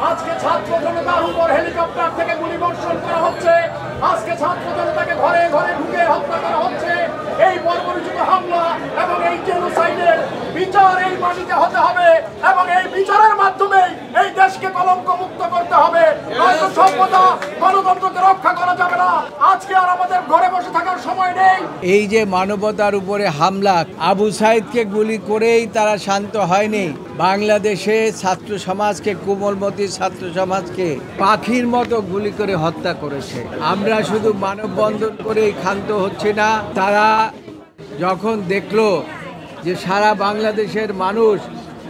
আজকে ছাত্র জনতার উপর হেলিকপ্টার থেকে গুলিবর্ষণ করা হচ্ছে। আজকে ছাত্র জনতাকে ঘরে ঘরে ঢুকে হত্যা করা হচ্ছে। এই বর্বরোচিত হামলা এবং এই জেনোসাইডের বিচার এই মাটিতে হতে হবে এবং এই বিচারের মাধ্যমে এই দেশকে কলঙ্ক মুক্ত করতে হবে। নয়তো সভ্যতা গণতন্ত্রকে রক্ষা করা যাবে না। আজকে আর আমাদের ঘরে বসে থাকার সময় নেই। এই যে মানবতার উপরে হামলা, আবু সাইদকে গুলি করেই তারা শান্ত হয়নি। বাংলাদেশে ছাত্র সমাজকে, কোমলমতি ছাত্র সমাজকে পাখির মতো গুলি করে হত্যা করেছে। আমরা শুধু মানববন্ধন করেই ক্ষান্ত হচ্ছি না। তারা যখন দেখলো যে সারা বাংলাদেশের মানুষ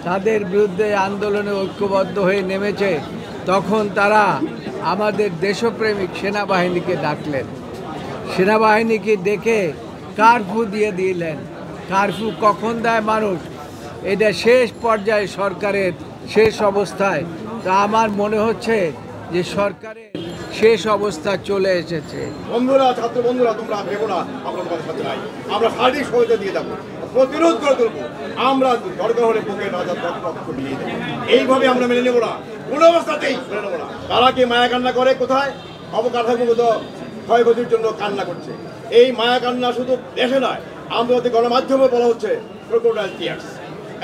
তাদের বিরুদ্ধে আন্দোলনে ঐক্যবদ্ধ হয়ে নেমেছে, তখন তারা আমাদের দেশপ্রেমিক সেনাবাহিনীকে ডাকলেন। সেনাবাহিনীকে ডেকে কারফিউ দিয়ে দিলেন। কারফিউ কখন দেয় মানুষ? এটা শেষ পর্যায়ে সরকারের শেষ অবস্থায়। তা আমার মনে হচ্ছে যে সরকারের শেষ অবস্থা চলে এসেছে। বন্ধুরা, ছাত্র বন্ধুরা, তোমরা ভেবো না আমরা তোমাদের সাথে নাই। আমরা শারীরিক সহায়তা দিয়ে যাবো, প্রতিরোধ করে তুলবো। আমরা দরকার হলে বুকে রাজার পক্ষ মিলিয়ে দেবো। এইভাবে আমরা মেনে নেবো না, কোনো অবস্থাতেই মেনে নেবো না। তারা কি মায়া কান্না করে কোথায়? অবকাঠামোগত ক্ষয়ক্ষতির জন্য কান্না করছে। এই মায়া কান্না শুধু দেশে নয়, আন্তর্জাতিক গণমাধ্যমে বলা হচ্ছে ক্রোকোডাইল টিয়ার্স।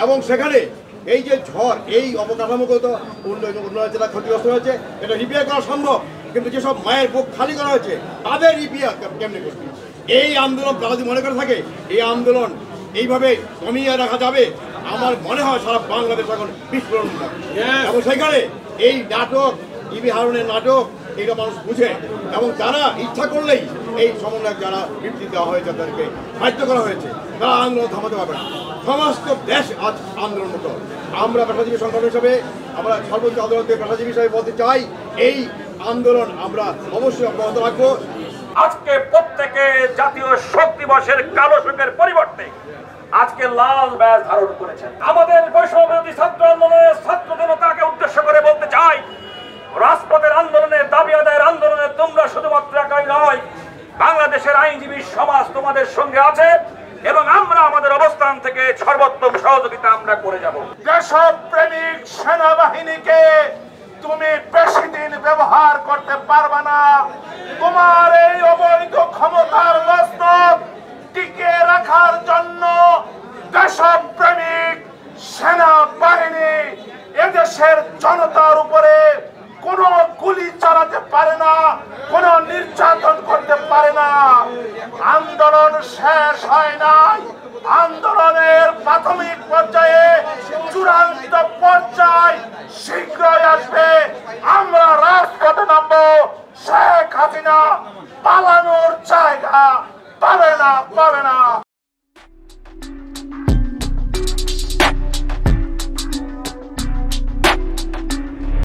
এবং সেখানে এই যে ঝড়, এই অবকাঠামোগত উন্নয়ন যেটা ক্ষতিগ্রস্ত হয়েছে, এটা রিপেয়ার করা সম্ভব, কিন্তু যেসব মায়ের বুক খালি করা হয়েছে তাদের রিপেয়ার কেমনি করবে? এই আন্দোলন তারা যদি মনে করে থাকে এই আন্দোলন এইভাবে কমিয়ে রাখা যাবে, আমার মনে হয় সারা বাংলাদেশ এখন বিস্ফোরণ হবে। এবং সেখানে এই নাটক, ইবি হারুনের নাটক, এটা মানুষ বুঝে। এবং তারা ইচ্ছা করলেই এই সমন্বয়ক যারা বৃত্তি দেওয়া হয়েছে, তাদেরকে বাধ্য করা হয়েছে, তারা আন্দোলন থামাতে পারবে না। সমস্ত দেশ আজ আন্দোলনরত। আমরা পেশাজীবী সংগঠন হিসাবে, আমরা সর্বোচ্চ আদালতের পেশাজীবী হিসাবে বলতে চাই, এই আন্দোলন আমরা অবশ্যই অব্যাহত রাখবো। আজকে প্রত্যেকে জাতীয় শোক দিবসের কালো শোকের পরিবর্তে আজকে লাল ব্যাজ ধারণ করেছেন। আমাদের বৈষম্যবিরোধী ছাত্র আন্দোলনের ছাত্র জনতাকে উদ্দেশ্য করে বলতে চাই, রাজপথের আন্দোলনে, দাবি আদায়ের আন্দোলনে তোমরা শুধুমাত্র একাই নয়, বাংলাদেশের আইনজীবী সমাজ তোমাদের সঙ্গে আছে এবং আমরা আমাদের অবস্থান থেকে সর্বোত্তম সহযোগিতা আমরা করে যাব। দেশপ্রেমিক সেনাবাহিনীকে তুমি বেশি দিন ব্যবহার করতে পারবে না। তোমার এই অবৈধ ক্ষমতার মস্তক টিকিয়ে রাখার জন্য দেশপ্রেমিক সেনাবাহিনী এদেশের জনতার উপরে কোনো গুলি চালাতে পারে না, কোনো নির্যাতন করতে পারে না। আন্দোলন শেষ হয় নাই। আন্দোলনের প্রাথমিক পর্যায়ে চূড়ান্ত পর্যায় শীঘ্রই আসবে। আমরা রাজপথে নামবো। শেখ হাসিনা পালানোর জায়গা পাবে না।